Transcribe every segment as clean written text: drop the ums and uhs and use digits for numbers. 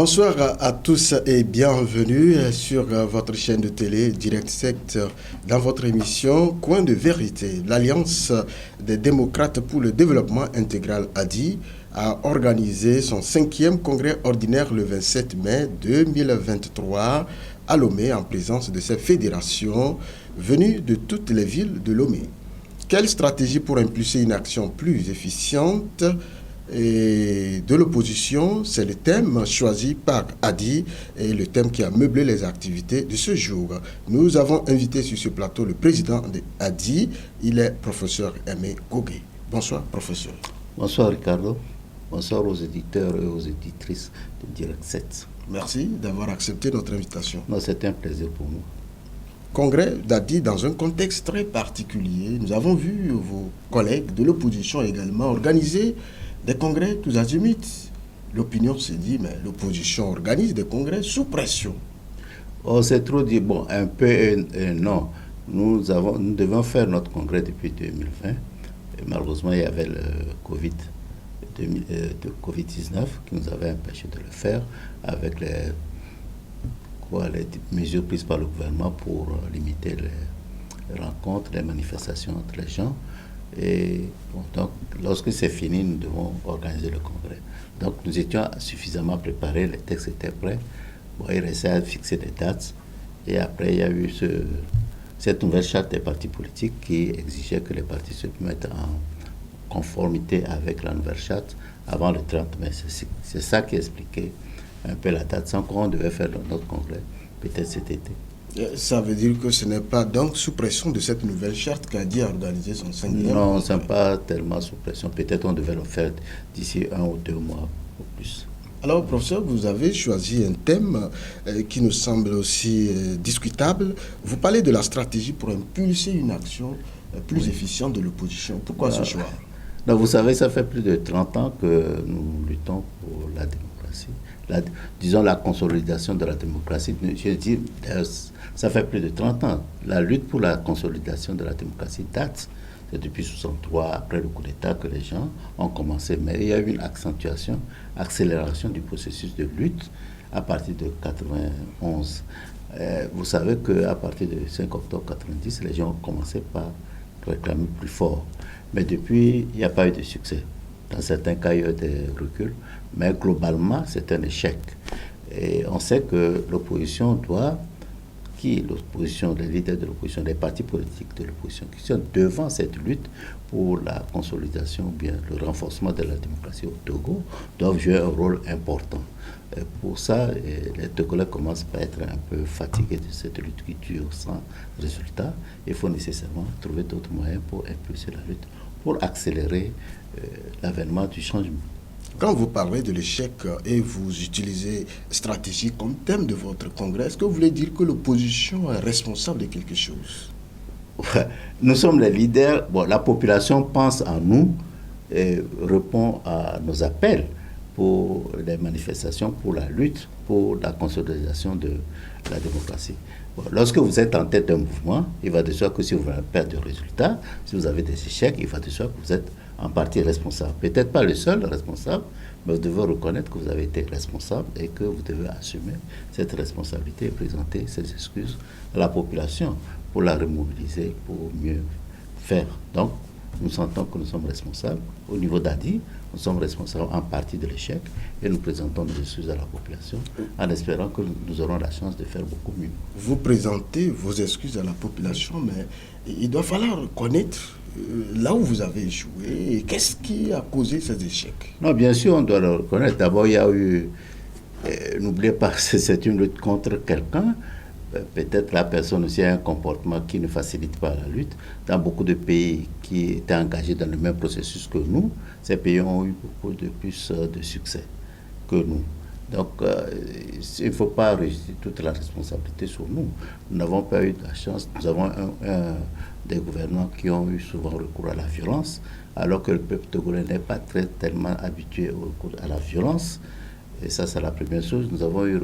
Bonsoir à tous et bienvenue sur votre chaîne de télé Direct 7 dans votre émission Coin de vérité. L'Alliance des démocrates pour le développement intégral ADI a organisé son 5e congrès ordinaire le 27 mai 2023 à Lomé en présence de ses fédérations venues de toutes les villes de Lomé. Quelle stratégie pour impulser une action plus efficiente et de l'opposition, c'est le thème choisi par Adi et le thème qui a meublé les activités de ce jour. Nous avons invité sur ce plateau le président de Adi, il est professeur Aimé Gogué. Bonsoir professeur. Bonsoir Ricardo, bonsoir aux éditeurs et aux éditrices de Direct 7. Merci d'avoir accepté notre invitation. Non, c'était un plaisir pour nous. Congrès d'Adi dans un contexte très particulier. Nous avons vu vos collègues de l'opposition également organiser des congrès tous azimuts. L'opinion se dit, mais l'opposition organise des congrès sous pression. Oh, c'est trop dit. Bon, un peu non. Nous devons faire notre congrès depuis 2020. Et malheureusement, il y avait le Covid-19 qui nous avait empêché de le faire avec les mesures prises par le gouvernement pour limiter les rencontres, les manifestations entre les gens. Et bon, donc, lorsque c'est fini, nous devons organiser le congrès. Donc, nous étions suffisamment préparés, les textes étaient prêts. Bon, il restait à fixer des dates. Et après, il y a eu cette nouvelle charte des partis politiques qui exigeait que les partis se mettent en conformité avec la nouvelle charte avant le 30 mai. C'est ça qui expliquait un peu la date. Sans quoi on devait faire notre congrès, peut-être cet été. Ça veut dire que ce n'est pas donc sous pression de cette nouvelle charte qu'Adi a organisé son 5e. Non, ce n'est pas tellement sous pression. Peut-être on devait le faire d'ici 1 ou 2 mois ou plus. Alors, professeur, vous avez choisi un thème qui nous semble aussi discutable. Vous parlez de la stratégie pour impulser une action plus efficiente de l'opposition. Pourquoi ce choix? Donc, vous savez, ça fait plus de 30 ans que nous luttons pour la démocratie. Disons la consolidation de la démocratie. Je dis, ça fait plus de 30 ans. La lutte pour la consolidation de la démocratie date. C'est depuis 1963, après le coup d'État, que les gens ont commencé. Mais il y a eu une accélération du processus de lutte à partir de 1991. Vous savez qu'à partir du 5 octobre 1990, les gens ont commencé par réclamer plus fort. Mais depuis, il n'y a pas eu de succès. Dans certains cas, il y a eu des reculs. Mais globalement, c'est un échec. Et on sait que l'opposition l'opposition, les leaders de l'opposition, les partis politiques de l'opposition qui sont devant cette lutte pour la consolidation ou bien le renforcement de la démocratie au Togo doivent jouer un rôle important. Et pour ça, les Togolais commencent par être un peu fatigués de cette lutte qui dure sans résultat. Il faut nécessairement trouver d'autres moyens pour impulser la lutte, pour accélérer l'avènement du changement. Quand vous parlez de l'échec et vous utilisez stratégie comme thème de votre congrès, est-ce que vous voulez dire que l'opposition est responsable de quelque chose? Nous sommes les leaders. Bon, la population pense en nous et répond à nos appels pour les manifestations, pour la lutte, pour la consolidation de la démocratie. Bon, lorsque vous êtes en tête d'un mouvement, il va de soi que si vous avez perdre de résultats, si vous avez des échecs, il va de soi que vous êtes en partie responsable. Peut-être pas le seul responsable, mais vous devez reconnaître que vous avez été responsable et que vous devez assumer cette responsabilité et présenter ces excuses à la population pour la remobiliser, pour mieux faire. Donc, nous sentons que nous sommes responsables. Au niveau d'Adi, nous sommes responsables en partie de l'échec et nous présentons nos excuses à la population en espérant que nous aurons la chance de faire beaucoup mieux. Vous présentez vos excuses à la population, mais il doit falloir reconnaître là où vous avez échoué et qu'est-ce qui a causé ces échecs? Non, bien sûr, on doit le reconnaître. D'abord, il y a eu, n'oubliez pas, c'est une lutte contre quelqu'un. Peut-être la personne aussi a un comportement qui ne facilite pas la lutte. Dans beaucoup de pays qui étaient engagés dans le même processus que nous, ces pays ont eu beaucoup de plus de succès que nous. Donc, il ne faut pas rejeter toute la responsabilité sur nous. Nous n'avons pas eu de la chance. Nous avons des gouvernements qui ont eu souvent recours à la violence, alors que le peuple togolais n'est pas tellement habitué au recours à la violence. Et ça, c'est la première chose. Nous avons eu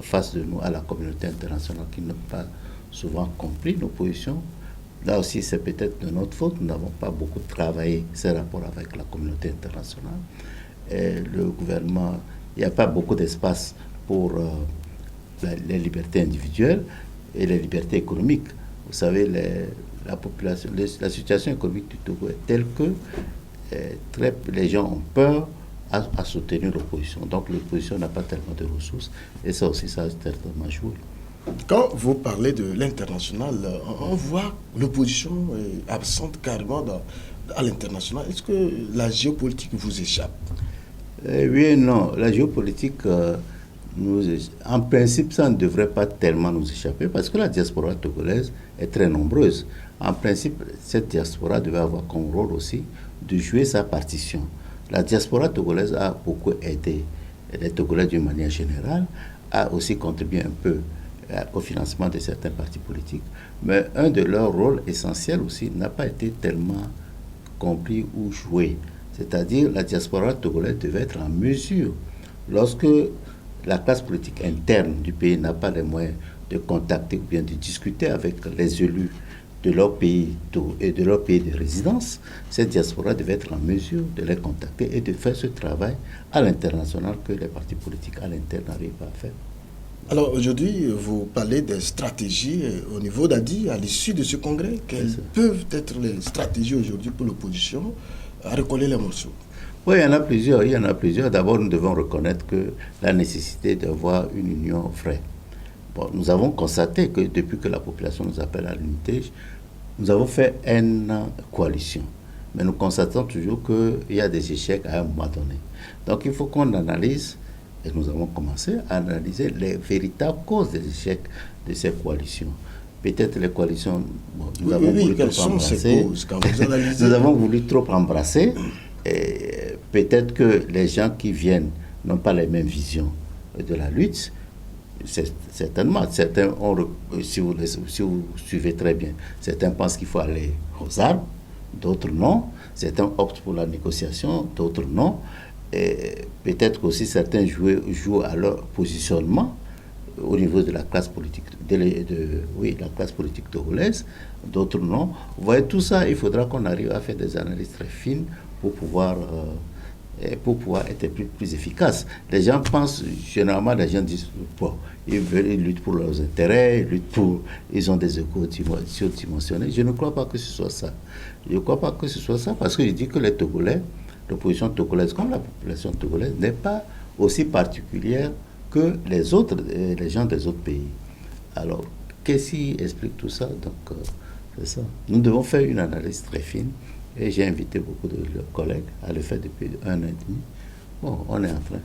face de nous à la communauté internationale qui n'a pas souvent compris nos positions. Là aussi, c'est peut-être de notre faute. Nous n'avons pas beaucoup travaillé ces rapports avec la communauté internationale. le gouvernement, il n'y a pas beaucoup d'espace pour les libertés individuelles et les libertés économiques. Vous savez, la population, la situation économique du Togo est telle que les gens ont peur à soutenir l'opposition. Donc l'opposition n'a pas tellement de ressources et ça aussi, ça a certainement joué. Quand vous parlez de l'international, on voit l'opposition est absente carrément à l'international. Est-ce que la géopolitique vous échappe? Oui et non. La géopolitique, en principe, ça ne devrait pas tellement nous échapper parce que la diaspora togolaise est très nombreuse. En principe, cette diaspora devait avoir comme rôle aussi de jouer sa partition. La diaspora togolaise a beaucoup aidé les Togolais d'une manière générale, a aussi contribué un peu au financement de certains partis politiques, mais un de leurs rôles essentiels aussi n'a pas été tellement compris ou joué. C'est-à-dire la diaspora togolaise devait être en mesure, lorsque la classe politique interne du pays n'a pas les moyens de contacter ou bien de discuter avec les élus de leur pays et de leur pays de résidence, cette diaspora devait être en mesure de les contacter et de faire ce travail à l'international que les partis politiques à l'interne n'arrivent pas à faire. Alors aujourd'hui, vous parlez des stratégies au niveau d'Adi, à l'issue de ce congrès. Quelles peuvent être les stratégies aujourd'hui pour l'opposition à recoller les morceaux? Oui, il y en a plusieurs. Il y en a plusieurs. D'abord, nous devons reconnaître que la nécessité d'avoir une union vraie. Bon, nous avons constaté que depuis que la population nous appelle à l'unité, nous avons fait une coalition. Mais nous constatons toujours qu'il y a des échecs à un moment donné. Donc il faut qu'on analyse, et nous avons commencé à analyser les véritables causes des échecs de ces coalitions. Peut-être les coalitions, nous avons voulu trop embrasser. Nous avons voulu trop embrasser. Et peut-être que les gens qui viennent n'ont pas les mêmes visions de la lutte. Certainement, certains ont, si vous suivez très bien, certains pensent qu'il faut aller aux armes, d'autres non. Certains optent pour la négociation, d'autres non. Et peut-être aussi certains jouent à leur positionnement au niveau de la classe politique, la classe politique togolaise, d'autres non. Vous voyez, tout ça, il faudra qu'on arrive à faire des analyses très fines pour pouvoir être plus efficace. Les gens pensent, généralement, les gens disent, bon, ils luttent pour leurs intérêts, ils ont des échos surdimensionnés. Je ne crois pas que ce soit ça. Je ne crois pas que ce soit ça parce que je dis que les Togolais, l'opposition togolaise comme la population togolaise n'est pas aussi particulière que les autres, les gens des autres pays. Alors, qu'est-ce qui explique tout ça? Donc, c'est ça. Nous devons faire une analyse très fine et j'ai invité beaucoup de collègues à le faire depuis 1 an et demi. Bon, on est en train.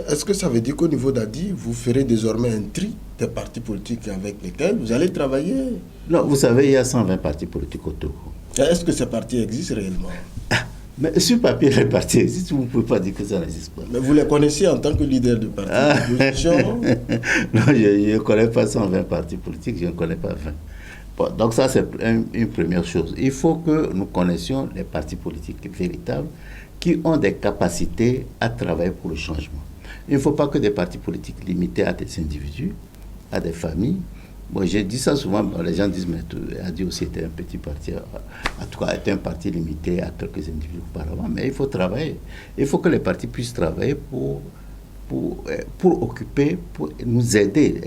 Est-ce que ça veut dire qu'au niveau d'Adi, vous ferez désormais un tri des partis politiques avec lesquels vous allez travailler? Non, vous savez, il y a 120 partis politiques au Togo. Est-ce que ces partis existent réellement? Mais sur papier, les partis existent, vous ne pouvez pas dire que ça n'existe pas. Mais vous les connaissez en tant que leader de parti d'opposition? Non, je ne connais pas 120 partis politiques, je ne connais pas 20. Bon, donc ça, c'est une première chose. Il faut que nous connaissions les partis politiques véritables qui ont des capacités à travailler pour le changement. Il ne faut pas que des partis politiques limités à des individus, à des familles. Bon, j'ai dit ça souvent, les gens disent, mais Adi aussi était un petit parti, en tout cas, était un parti limité à quelques individus auparavant, mais il faut travailler. Il faut que les partis puissent travailler pour occuper, pour nous aider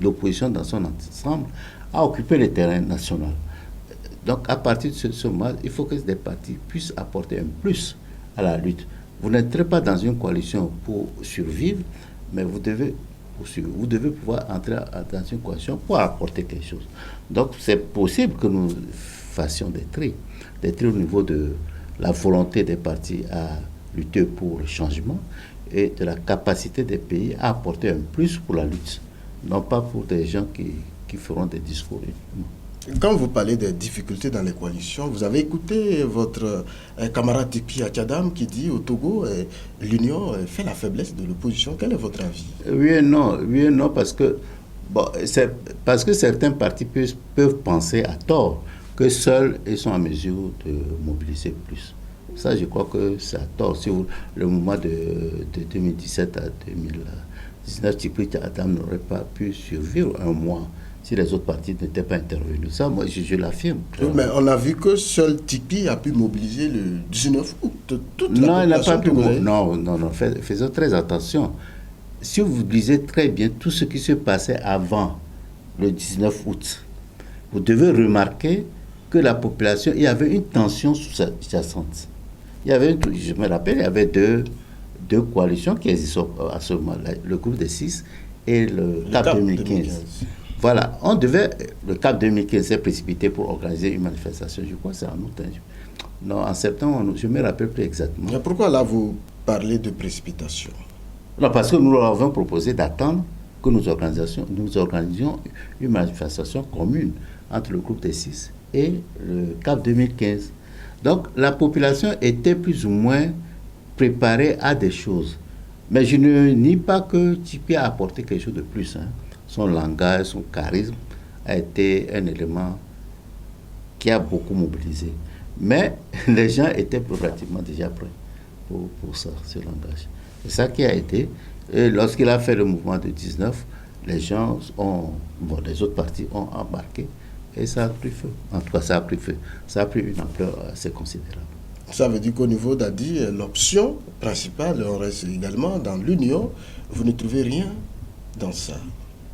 l'opposition dans son ensemble à occuper le terrain national. Donc, à partir de ce moment, il faut que des partis puissent apporter un plus à la lutte. Vous n'êtes pas dans une coalition pour survivre, mais vous devez pouvoir entrer dans une coalition pour apporter quelque chose. Donc, c'est possible que nous fassions des tris au niveau de la volonté des partis à lutter pour le changement et de la capacité des pays à apporter un plus pour la lutte, non pas pour des gens qui feront des discours. Quand vous parlez des difficultés dans les coalitions, vous avez écouté votre camarade Tipi Achadam qui dit au Togo, l'union fait la faiblesse de l'opposition. Quel est votre avis? Oui et non, parce que certains partis peuvent penser à tort que seuls ils sont en mesure de mobiliser plus. Ça, je crois que c'est à tort. Si le mouvement de 2017 à 2019, Tipi Achadam n'aurait pas pu survivre un mois si les autres partis n'étaient pas intervenus. Ça, moi, je l'affirme. Oui, mais on a vu que seul Tipeee a pu mobiliser le 19 août toute la Non, il n'a population pas pu. togolaise. Non, faisons très attention. Si vous lisez très bien tout ce qui se passait avant le 19 août, vous devez remarquer que la population, il y avait une tension sous-jacente. Je me rappelle, il y avait deux coalitions qui existaient à ce moment-là, le groupe des 6 et le CAP 2015. Voilà, le CAP 2015 s'est précipité pour organiser une manifestation, je crois que c'est en août. Non, en septembre, je ne me rappelle plus exactement. Mais pourquoi là vous parlez de précipitation? Non, parce que nous leur avons proposé d'attendre que nous organisions une manifestation commune entre le groupe des 6 et le CAP 2015. Donc la population était plus ou moins préparée à des choses. Mais je ne nie pas que Tipeee a apporté quelque chose de plus. Son langage, son charisme a été un élément qui a beaucoup mobilisé. Mais les gens étaient relativement déjà prêts pour ça, ce langage. C'est ça qui a été. Et lorsqu'il a fait le mouvement de 19, les autres partis ont embarqué et ça a pris feu. En tout cas, ça a pris feu. Ça a pris une ampleur assez considérable. Ça veut dire qu'au niveau d'Adi, l'option principale, on reste également dans l'union. Vous ne trouvez rien dans ça?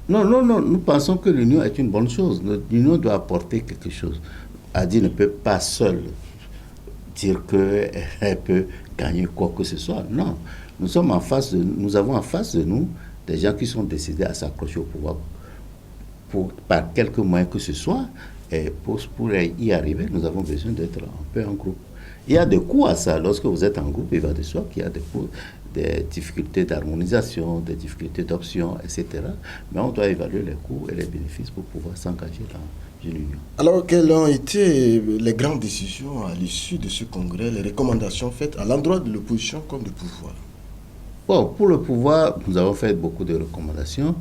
Non. Nous pensons que l'union est une bonne chose. L'union doit apporter quelque chose. Adi ne peut pas seule dire qu'elle peut gagner quoi que ce soit. Non. Nous avons en face de nous des gens qui sont décidés à s'accrocher au pouvoir par quelque moyens que ce soit. Et pour y arriver, nous avons besoin d'être un peu en groupe. Il y a des coûts à ça. Lorsque vous êtes en groupe, il va de soi qu'il y a des difficultés d'harmonisation, des difficultés d'options, etc. Mais on doit évaluer les coûts et les bénéfices pour pouvoir s'engager dans une union. Alors, quelles ont été les grandes décisions à l'issue de ce congrès, les recommandations faites à l'endroit de l'opposition comme du pouvoir? Bon, pour le pouvoir, nous avons fait beaucoup de recommandations.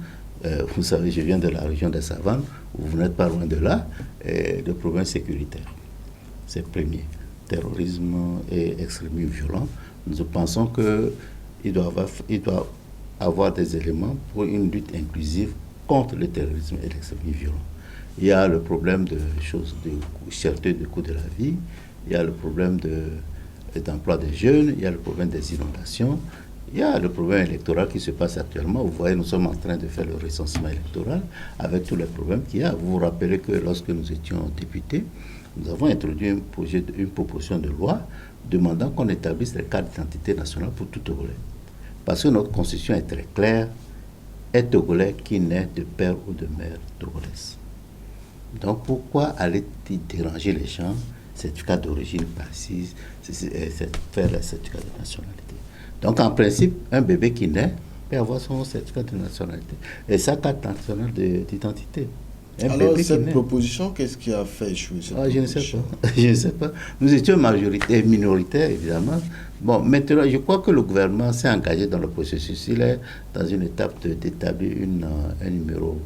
Vous savez, je viens de la région des Savanes, vous n'êtes pas loin de là, de problèmes sécuritaires. C'est le premier. Terrorisme et extrémisme violent. Nous pensons qu'il doit avoir des éléments pour une lutte inclusive contre le terrorisme et l'extrémisme violent. Il y a le problème de cherté du coût de la vie, il y a le problème d'emploi des jeunes, il y a le problème des inondations, il y a le problème électoral qui se passe actuellement. Vous voyez, nous sommes en train de faire le recensement électoral avec tous les problèmes qu'il y a. Vous vous rappelez que lorsque nous étions députés, nous avons introduit une proposition de loi demandant qu'on établisse les cartes d'identité nationale pour tout Togolais. Parce que notre constitution est très claire, est Togolais qui naît de père ou de mère togolaise. Donc pourquoi aller déranger les gens, certificat d'origine précise, faire le certificat de nationalité. Donc en principe, un bébé qui naît peut avoir son certificat de nationalité et sa carte nationale d'identité. Alors, cette proposition, qu'est-ce qui a fait échouer cette proposition? Je ne sais pas. Nous étions minoritaires, évidemment. Bon, maintenant, je crois que le gouvernement s'est engagé dans le processus. Il est dans une étape d'établir un numéro,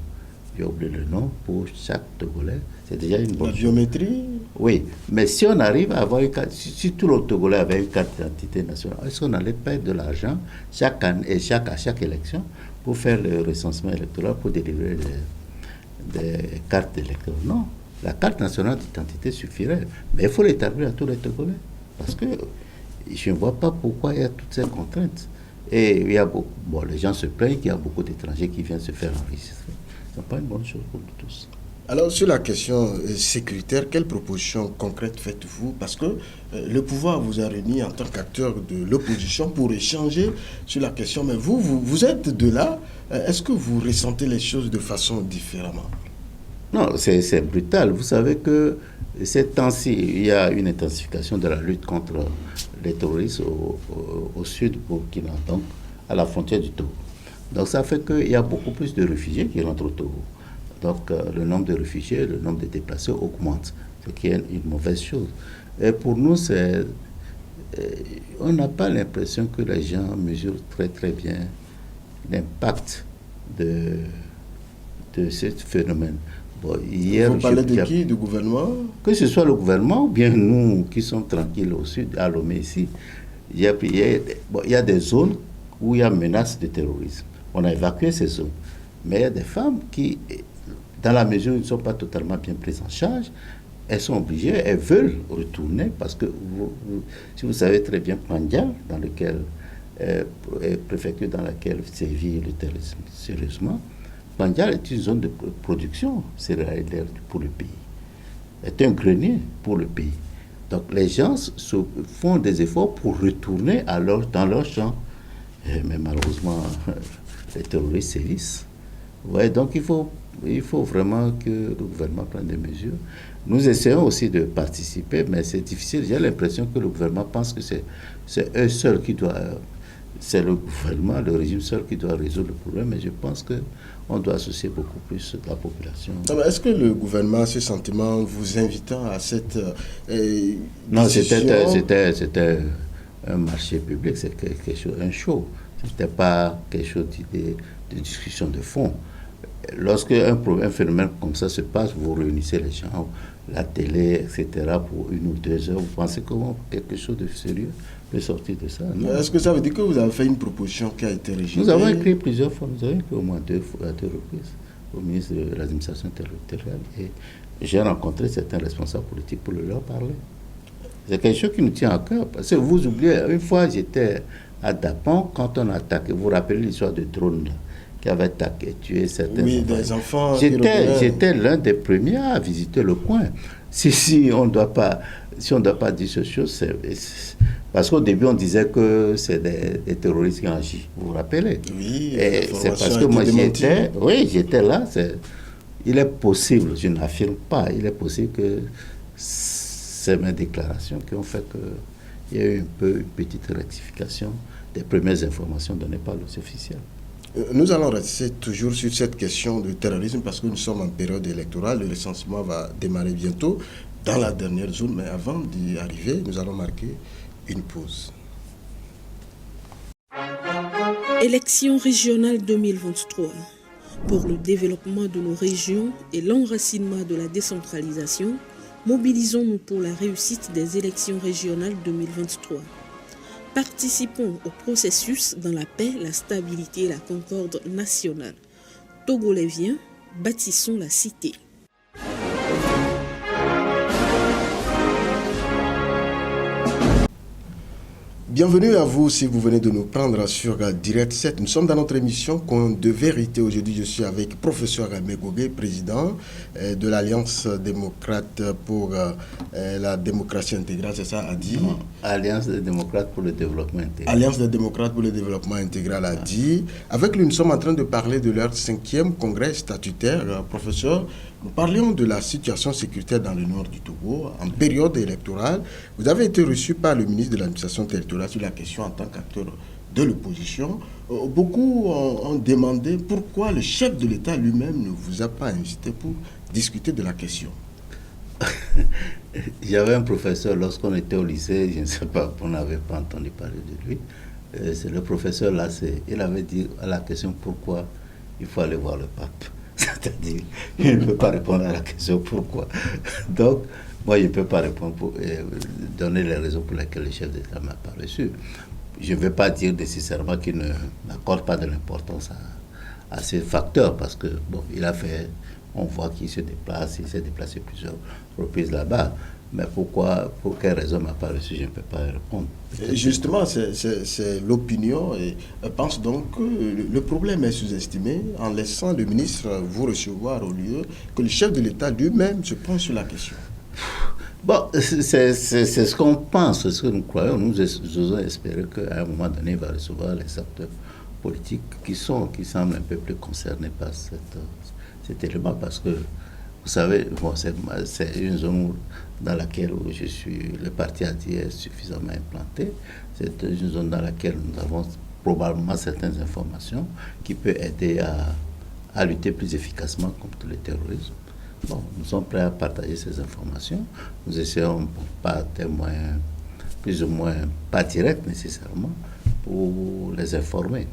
j'ai oublié le nom, pour chaque Togolais. C'est déjà une bonne chose. La biométrie? Oui, mais si on arrive à avoir une carte, si tout le Togolais avait une carte d'identité nationale, est-ce qu'on allait perdre de l'argent à chaque élection pour faire le recensement électoral, pour délivrer des cartes d'électeurs? Non, la carte nationale d'identité suffirait, mais il faut l'établir à tous les Togolais, parce que je ne vois pas pourquoi il y a toutes ces contraintes. Et il y a les gens se plaignent qu'il y a beaucoup d'étrangers qui viennent se faire enregistrer. Ce n'est pas une bonne chose pour nous tous. Alors, sur la question sécuritaire, quelles propositions concrètes faites-vous? Parce que le pouvoir vous a réuni en tant qu'acteur de l'opposition pour échanger sur la question. Mais vous êtes de là. Est-ce que vous ressentez les choses de façon différemment? Non, c'est brutal. Vous savez que ces temps-ci, il y a une intensification de la lutte contre les terroristes au sud Burkina, donc à la frontière du Togo. Donc ça fait qu'il y a beaucoup plus de réfugiés qui rentrent au Togo. Donc le nombre de réfugiés, le nombre de déplacés augmente, ce qui est une mauvaise chose. Et pour nous, on n'a pas l'impression que les gens mesurent très très bien l'impact de ce phénomène. Bon, vous parlez de qui? Du gouvernement? Que ce soit le gouvernement ou bien nous qui sommes tranquilles au sud, à Lomé ici. Il y a des zones où il y a menace de terrorisme. On a évacué ces zones. Mais il y a des femmes qui dans la mesure où ils ne sont pas totalement bien pris en charge, elles sont obligées, elles veulent retourner parce que, si vous savez très bien, Pandia, dans lequel, préfecture dans laquelle sévit le terrorisme sérieusement, Pandia est une zone de production céréalière pour le pays, est un grenier pour le pays. Donc les gens font des efforts pour retourner dans leur champ. Mais malheureusement, les terroristes sévissent. Ouais, donc il faut vraiment que le gouvernement prenne des mesures. Nous essayons aussi de participer, mais c'est difficile. J'ai l'impression que le gouvernement pense que c'est eux seuls qui doivent... C'est le gouvernement, le régime seul qui doit résoudre le problème, mais je pense qu'on doit associer beaucoup plus la population. Est-ce que le gouvernement a ce sentiment vous invitant à cette Non, décision? c'était un marché public, c'est quelque chose, un show. Ce n'était pas quelque chose de discussion de fond. Lorsque un phénomène comme ça se passe, vous réunissez les gens, la télé, etc., pour 1 ou 2 heures, vous pensez que quelque chose de sérieux peut sortir de ça? Est-ce que ça veut dire que vous avez fait une proposition qui a été rejetée? Nous avons écrit plusieurs fois, nous avons écrit au moins à 2 reprises au ministre de l'administration territoriale et j'ai rencontré certains responsables politiques pour leur parler. C'est quelque chose qui nous tient à cœur. Parce que vous oubliez, une fois j'étais à Dapon, quand on attaque, vous vous rappelez l'histoire de drone qui avait attaqué, tué certains enfants. Oui, des enfants. J'étais l'un des premiers à visiter le coin. Si on ne doit pas dire ces choses, parce qu'au début on disait que c'est des terroristes qui ont agi. Vous vous rappelez? Oui. Et c'est parce que moi j'étais là. Il est possible, je n'affirme pas, il est possible que c'est mes déclarations qui ont fait qu'il y a eu une petite rectification des premières informations données par les officiels. Nous allons rester toujours sur cette question de terrorisme parce que nous sommes en période électorale. Le recensement va démarrer bientôt dans la dernière zone. Mais avant d'y arriver, nous allons marquer une pause. Élections régionales 2023. Pour le développement de nos régions et l'enracinement de la décentralisation, mobilisons-nous pour la réussite des élections régionales 2023. Participons au processus dans la paix, la stabilité et la concorde nationale. Togolais vient, bâtissons la cité. Bienvenue à vous si vous venez de nous prendre sur Direct 7. Nous sommes dans notre émission Coin de vérité. Aujourd'hui, je suis avec professeur Megogué, président de l'Alliance démocrate pour la démocratie intégrale, c'est ça, a dit? Alliance des démocrates pour le développement intégral. Alliance des démocrates pour le développement intégral a dit. Avec lui, nous sommes en train de parler de leur 5e congrès statutaire. Professeur, nous parlions de la situation sécuritaire dans le nord du Togo en période électorale. Vous avez été reçu par le ministre de l'administration territoriale sur la question en tant qu'acteur de l'opposition. Beaucoup ont demandé pourquoi le chef de l'État lui-même ne vous a pas invité pour discuter de la question. J'avais un professeur, lorsqu'on était au lycée, je ne sais pas, on n'avait pas entendu parler de lui. C'est le professeur là, il avait dit à la question pourquoi il faut aller voir le pape. C'est-à-dire, il ne peut pas répondre à la question pourquoi. Donc, moi, je ne peux pas répondre donner les raisons pour lesquelles le chef d'État ne m'a pas reçu. Je ne vais pas dire nécessairement qu'il ne m'accorde pas de l'importance à ces facteurs, parce que, bon, on voit qu'il se déplace, il s'est déplacé plusieurs reprises là-bas. Mais pour quelle raison ne m'a pas reçu, je ne peux pas répondre. Justement, c'est l'opinion. Et je pense donc que le problème est sous-estimé en laissant le ministre vous recevoir au lieu que le chef de l'État lui-même se penche sur la question. Bon, c'est ce qu'on pense, c'est ce que nous croyons. Nous osons espérer qu'à un moment donné, il va recevoir les acteurs politiques qui semblent un peu plus concernés par cet élément, parce que vous savez, bon, c'est une zone dans laquelle je suis, le parti ADI est suffisamment implanté. C'est une zone dans laquelle nous avons probablement certaines informations qui peuvent aider à lutter plus efficacement contre le terrorisme. Bon, nous sommes prêts à partager ces informations. Nous essayons, par des moyens plus ou moins pas directs nécessairement, pour les informer.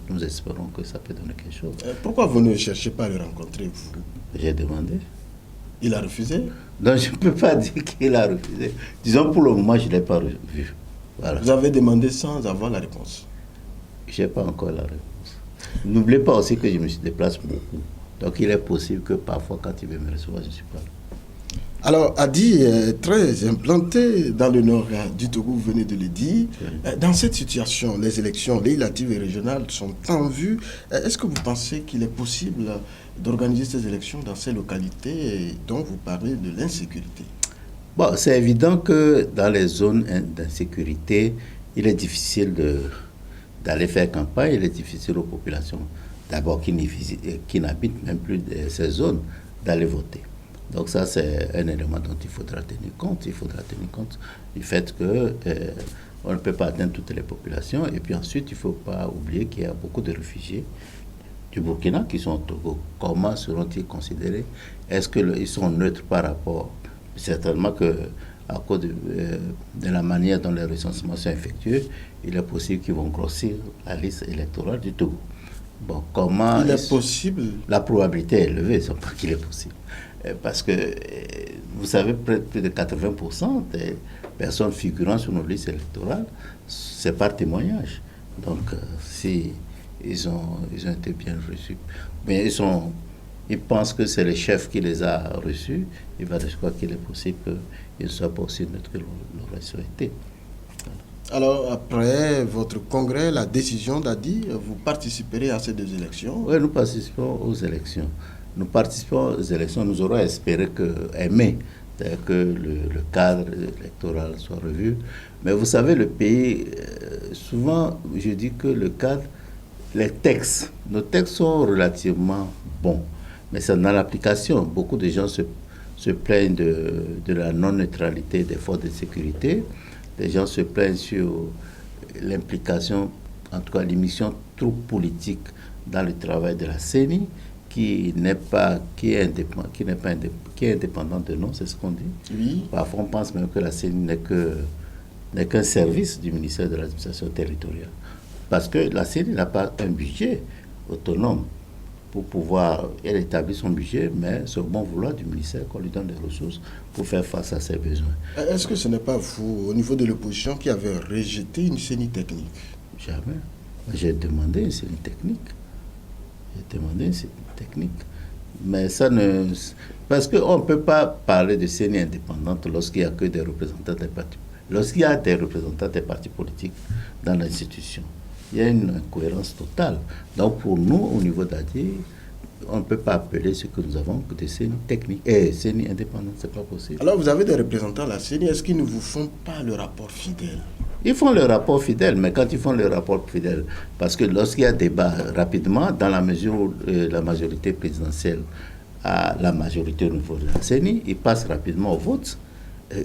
Nous espérons que ça peut donner quelque chose. Pourquoi vous ne cherchez pas à le rencontrer, vous? J'ai demandé. Il a refusé? Donc je ne peux pas dire qu'il a refusé. Disons, pour le moment, je ne l'ai pas vu. Voilà. Vous avez demandé sans avoir la réponse? Je n'ai pas encore la réponse. N'oubliez pas aussi que je me déplace beaucoup. Donc il est possible que parfois, quand il veut me recevoir, je ne suis pas là. Alors, Adi est très implanté dans le nord du Togo, vous venez de le dire. Dans cette situation, les élections législatives et régionales sont en vue. Est-ce que vous pensez qu'il est possible d'organiser ces élections dans ces localités dont vous parlez de l'insécurité? Bon, c'est évident que dans les zones d'insécurité, il est difficile d'aller faire campagne, il est difficile aux populations, d'abord qui n'habitent même plus ces zones, d'aller voter. Donc ça, c'est un élément dont il faudra tenir compte. Il faudra tenir compte du fait que on ne peut pas atteindre toutes les populations. Et puis ensuite, il ne faut pas oublier qu'il y a beaucoup de réfugiés du Burkina qui sont au Togo. Comment seront-ils considérés? Est-ce qu'ils sont neutres par rapport? Certainement qu'à cause de la manière dont les recensements sont effectués, il est possible qu'ils vont grossir la liste électorale du Togo. Bon, comment... Il est possible? La probabilité est élevée, c'est pas qu'il est possible. Parce que, vous savez, plus de 80% des personnes figurant sur nos listes électorales, c'est par témoignage. Donc, si ils ont été bien reçus, mais ils pensent que c'est le chef qui les a reçus, il va de croire qu'il est possible qu'ils ne soient pas aussi neutres que l'aurait souhaité. Alors, après votre congrès, la décision d'Adi, vous participerez à ces deux élections? Oui, nous participons aux élections. Nous aurons espéré aimer que le cadre électoral soit revu. Mais vous savez, le pays, souvent, je dis que le cadre, nos textes sont relativement bons. Mais c'est dans l'application. Beaucoup de gens se plaignent de la non-neutralité des forces de sécurité. Les gens se plaignent sur l'implication, en tout cas l'émission trop politique dans le travail de la CENI, qui est indépendante de nous, c'est ce qu'on dit. Oui. Parfois, on pense même que la CENI n'est qu'un service du ministère de l'administration territoriale. Parce que la CENI n'a pas un budget autonome pour pouvoir... Elle établit son budget, mais c'est au bon vouloir du ministère qu'on lui donne des ressources pour faire face à ses besoins. Est-ce que ce n'est pas vous, au niveau de l'opposition, qui avez rejeté une CENI technique? Jamais. J'ai demandé une CENI technique. Mais ça ne... Parce qu'on ne peut pas parler de CENI indépendante lorsqu'il n'y a que des représentants des partis. Lorsqu'il y a des représentants des partis politiques dans l'institution, il y a une incohérence totale. Donc pour nous, au niveau d'ADI, on ne peut pas appeler ce que nous avons que des CENI techniques. Et CENI indépendante, ce n'est pas possible. Alors vous avez des représentants à la CENI, est-ce qu'ils ne vous font pas le rapport fidèle? Ils font le rapport fidèle, mais quand ils font le rapport fidèle, parce que lorsqu'il y a débat rapidement, dans la mesure où la majorité présidentielle a la majorité au niveau de la CENI, ils passent rapidement au vote.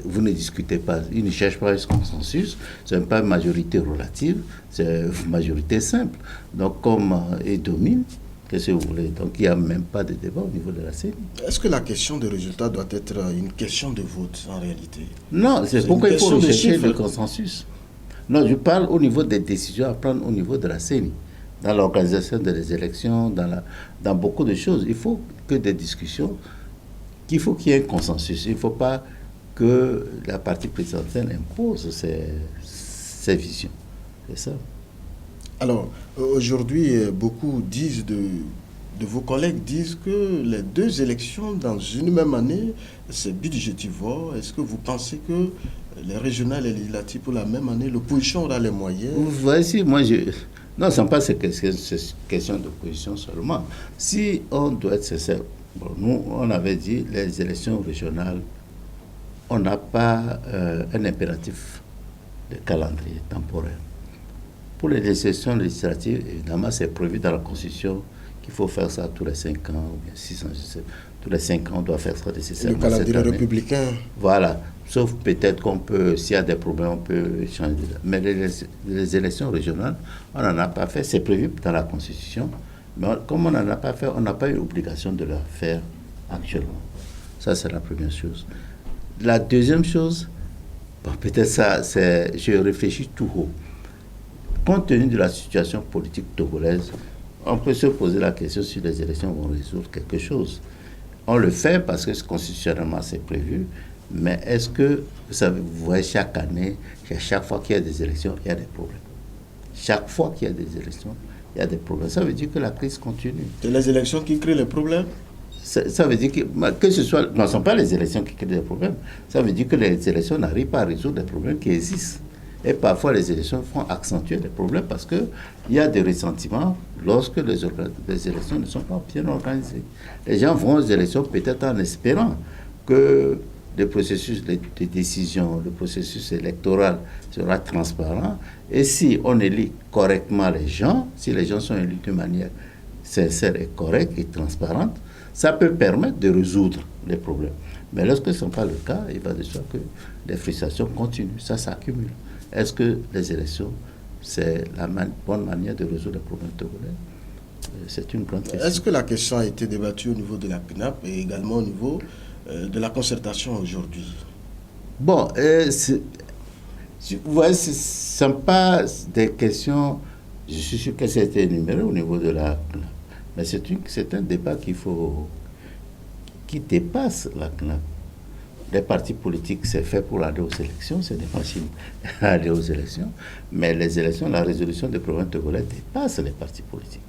Vous ne discutez pas, ils ne cherchent pas un consensus, ce n'est pas une majorité relative, c'est une majorité simple. Donc comme ils dominent, qu'est-ce que vous voulez? Donc il n'y a même pas de débat au niveau de la CENI. Est-ce que la question de résultat doit être une question de vote en réalité? Non, c'est pourquoi il faut rechercher le consensus. Non, je parle au niveau des décisions à prendre au niveau de la CENI, dans l'organisation des élections, dans beaucoup de choses. Il faut que des discussions, qu'il y ait un consensus. Il ne faut pas que la partie présidentielle impose ses visions. C'est ça. Alors, aujourd'hui, beaucoup disent de vos collègues disent que les deux élections dans une même année, c'est budgétivore. Est-ce que vous pensez que les régionales et les législatives pour la même année, l'opposition aura les moyens? Voici, non, ce n'est pas cette question d'opposition seulement. Si on doit être sincère, nous, on avait dit les élections régionales, on n'a pas un impératif de calendrier temporel. Pour les élections législatives, évidemment, c'est prévu dans la Constitution qu'il faut faire ça tous les 5 ans, ou bien 6 ans, je sais. Tous les 5 ans, on doit faire ça nécessairement. Le calendrier républicain. Voilà. Sauf peut-être qu'on peut, s'il y a des problèmes, on peut changer. Mais les élections régionales, on n'en a pas fait. C'est prévu dans la Constitution. Mais comme on n'en a pas fait, on n'a pas eu l'obligation de le faire actuellement. Ça, c'est la première chose. La deuxième chose, peut-être ça, je réfléchis tout haut. Compte tenu de la situation politique togolaise, on peut se poser la question si les élections vont résoudre quelque chose. On le fait parce que constitutionnellement c'est prévu, mais est-ce que, vous voyez, chaque année, chaque fois qu'il y a des élections, il y a des problèmes. Chaque fois qu'il y a des élections, il y a des problèmes. Ça veut dire que la crise continue. C'est les élections qui créent les problèmes? Ça veut dire que ce soit... Non, ce ne sont pas les élections qui créent des problèmes. Ça veut dire que les élections n'arrivent pas à résoudre des problèmes qui existent. Et parfois, les élections font accentuer les problèmes parce qu'il y a des ressentiments lorsque les élections ne sont pas bien organisées. Les gens vont aux élections peut-être en espérant que le processus de décision, le processus électoral sera transparent. Et si on élit correctement les gens, si les gens sont élus de manière sincère et correcte et transparente, ça peut permettre de résoudre les problèmes. Mais lorsque ce n'est pas le cas, il va de soi que les frustrations continuent, ça s'accumule. Est-ce que les élections, c'est la bonne manière de résoudre les problèmes togolais? C'est une grande question. Est-ce que la question a été débattue au niveau de la CNAP et également au niveau de la concertation aujourd'hui? Bon, vous voyez, ce ne sont pas des questions, je suis sûr que ça a été énuméré au niveau de la CNAP, mais c'est un débat qui dépasse la CNAP. Les partis politiques, c'est fait pour aller aux élections, c'est des machines à aller aux élections, mais les élections, la résolution des problèmes togolais dépasse les partis politiques.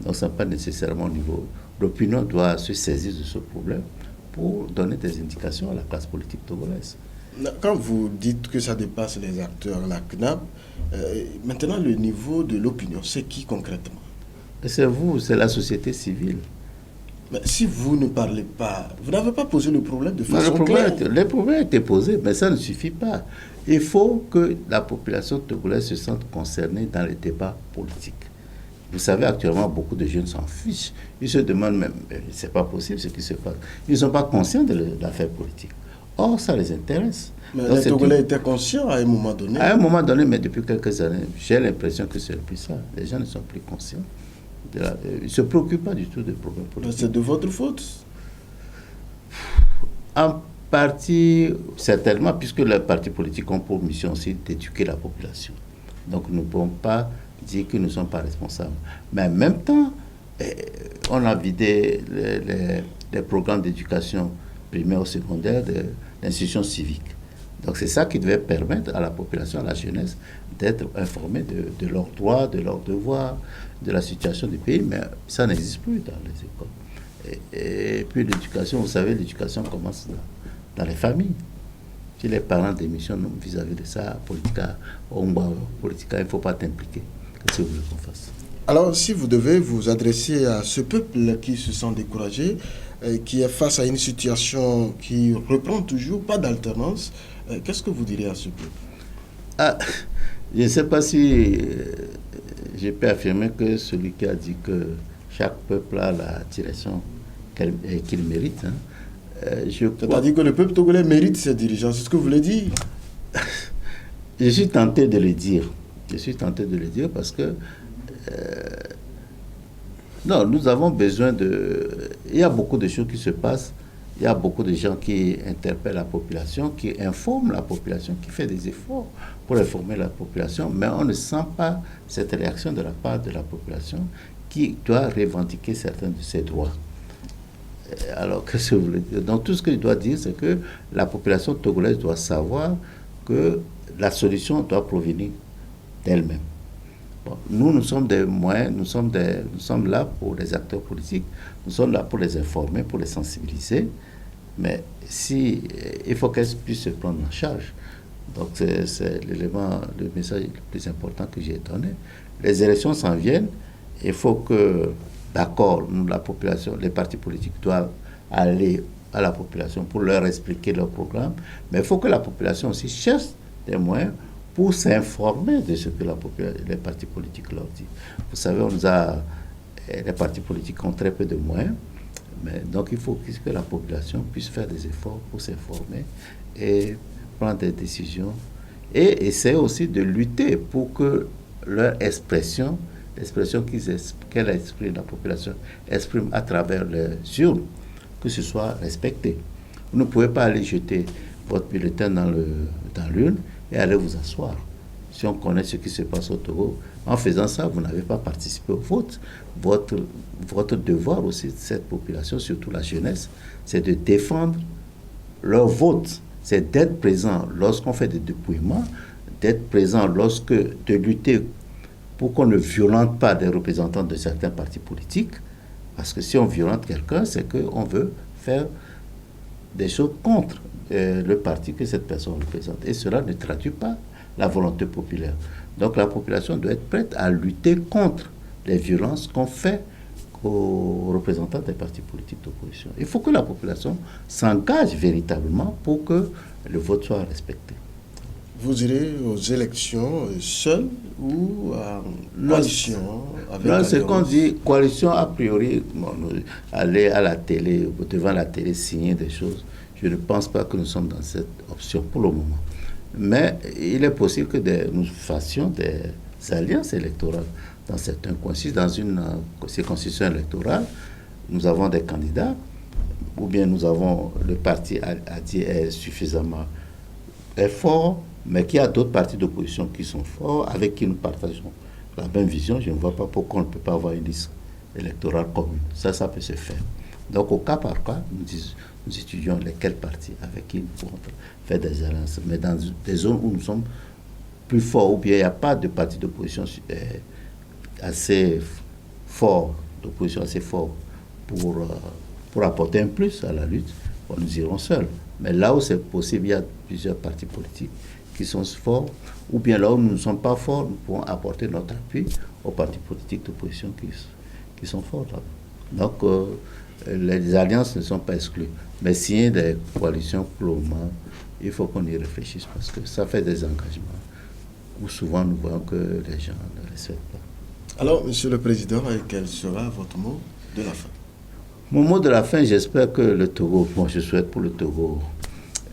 Donc, ce n'est pas nécessairement au niveau. L'opinion doit se saisir de ce problème pour donner des indications à la classe politique togolaise. Quand vous dites que ça dépasse les acteurs, la CNAP, maintenant le niveau de l'opinion, c'est qui concrètement? C'est vous, c'est la société civile. Mais si vous ne parlez pas, vous n'avez pas posé le problème de façon claire. Le problème a été posé, mais ça ne suffit pas. Il faut que la population togolaise se sente concernée dans les débats politiques. Vous savez, actuellement, beaucoup de jeunes s'en fichent. Ils se demandent même, c'est pas possible ce qui se passe. Ils ne sont pas conscients de l'affaire politique. Or, ça les intéresse. Mais les Togolais étaient conscients à un moment donné. À un moment donné, mais depuis quelques années, j'ai l'impression que c'est plus ça. Les gens ne sont plus conscients. Ils ne se préoccupent pas du tout des problèmes politiques. C'est de votre faute? En partie, certainement, puisque les partis politiques ont pour mission aussi d'éduquer la population. Donc, nous ne pouvons pas dire que nous ne sommes pas responsables. Mais en même temps, on a vidé les programmes d'éducation primaire ou secondaire de l'institution civique. Donc, c'est ça qui devait permettre à la population, à la jeunesse, d'être informée de leurs droits, de leurs devoirs, de la situation du pays, mais ça n'existe plus dans les écoles. Et puis l'éducation, vous savez, l'éducation commence dans les familles. Si les parents démissionnent vis-à-vis de ça, politica, il ne faut pas t'impliquer. Qu'est-ce que vous voulez qu'on fasse? Alors, si vous devez vous adresser à ce peuple qui se sent découragé, qui est face à une situation qui reprend toujours, pas d'alternance, qu'est-ce que vous direz à ce peuple? Je ne sais pas si je peux affirmer que celui qui a dit que chaque peuple a la direction qu'il mérite. C'est-à-dire que le peuple togolais mérite ses dirigeants, c'est ce que vous voulez dire? Je suis tenté de le dire. Je suis tenté de le dire parce que non, nous avons besoin de... Il y a beaucoup de choses qui se passent. Il y a beaucoup de gens qui interpellent la population, qui informent la population, qui font des efforts pour informer la population, mais on ne sent pas cette réaction de la part de la population qui doit revendiquer certains de ses droits. Alors, qu'est-ce que vous voulez dire? Donc, tout ce qu'il doit dire, c'est que la population togolaise doit savoir que la solution doit provenir d'elle-même. Bon, nous sommes des moyens, nous sommes là pour les acteurs politiques, nous sommes là pour les informer, pour les sensibiliser, mais il faut qu'elles puissent se prendre en charge. Donc c'est le message le plus important que j'ai donné. Les élections s'en viennent, il faut que, d'accord, la population, les partis politiques doivent aller à la population pour leur expliquer leur programme, mais il faut que la population aussi cherche des moyens pour s'informer de ce que les partis politiques leur disent. Vous savez, les partis politiques ont très peu de moyens, mais donc il faut que la population puisse faire des efforts pour s'informer et prendre des décisions et essayer aussi de lutter pour que leur l'expression qu'elle exprime, la population exprime à travers les urnes, que ce soit respecté. Vous ne pouvez pas aller jeter votre bulletin dans l'urne et aller vous asseoir. Si on connaît ce qui se passe au Togo, en faisant ça, vous n'avez pas participé au vote. Votre devoir aussi de cette population, surtout la jeunesse, c'est de défendre leur vote. C'est d'être présent lorsqu'on fait des dépouillements, d'être présent de lutter pour qu'on ne violente pas des représentants de certains partis politiques, parce que si on violente quelqu'un, c'est qu'on veut faire des choses contre le parti que cette personne représente. Et cela ne traduit pas la volonté populaire. Donc la population doit être prête à lutter contre les violences qu'on fait aux représentants des partis politiques d'opposition. Il faut que la population s'engage véritablement pour que le vote soit respecté. Vous irez aux élections seul ou en coalition avec non, c'est Alliance? qu'on dit coalition, a priori, aller à la télé, devant la télé, signer des choses, je ne pense pas que nous sommes dans cette option pour le moment. Mais il est possible que nous fassions des alliances électorales dans certains coins. Si dans une circonscription électorale, nous avons des candidats, ou bien nous avons le parti a dit est suffisamment fort, mais qu'il y a d'autres partis d'opposition qui sont forts, avec qui nous partageons la même vision, je ne vois pas pourquoi on ne peut pas avoir une liste électorale commune. Ça peut se faire. Donc au cas par cas, nous étudions lesquels partis avec qui nous pourrons faire des alliances. Mais dans des zones où nous sommes plus forts, ou bien il n'y a pas de parti d'opposition assez fort, pour apporter un plus à la lutte, nous irons seuls. Mais là où c'est possible, il y a plusieurs partis politiques qui sont forts, ou bien là où nous ne sommes pas forts, nous pourrons apporter notre appui aux partis politiques d'opposition qui sont forts. Là. Donc, les alliances ne sont pas exclues. Mais signer des coalitions pour le moment, il faut qu'on y réfléchisse, parce que ça fait des engagements où souvent nous voyons que les gens ne respectent pas. Alors, Monsieur le Président, quel sera votre mot de la fin? Mon mot de la fin, j'espère que le Togo, je souhaite pour le Togo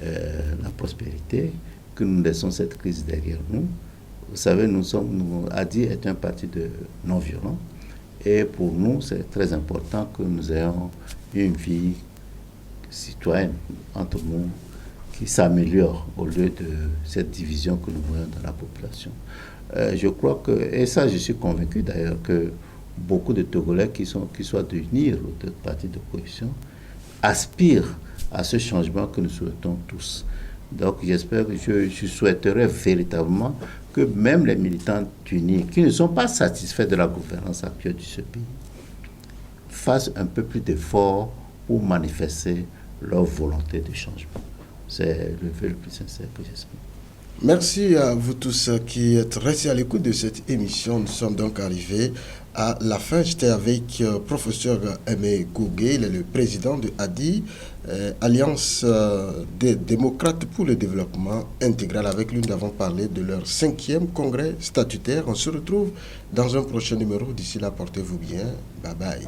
la prospérité, que nous laissons cette crise derrière nous. Vous savez, ADI est un parti de non-violent, et pour nous, c'est très important que nous ayons une vie citoyenne entre nous qui s'améliore au lieu de cette division que nous voyons dans la population. Je crois que, et ça je suis convaincu d'ailleurs, que beaucoup de Togolais qui soient d'unir aux deux partis d'opposition aspirent à ce changement que nous souhaitons tous. Donc j'espère que je souhaiterais véritablement que même les militants unis qui ne sont pas satisfaits de la gouvernance actuelle de ce pays fassent un peu plus d'efforts pour manifester leur volonté de changement. C'est le vœu le plus sincère que j'espère. Merci à vous tous qui êtes restés à l'écoute de cette émission. Nous sommes donc arrivés à la fin. J'étais avec professeur Aimé Gougué, il est le président de ADI, Alliance des démocrates pour le développement intégral. Avec lui, nous avons parlé de leur 5e congrès statutaire. On se retrouve dans un prochain numéro. D'ici là, portez-vous bien. Bye bye.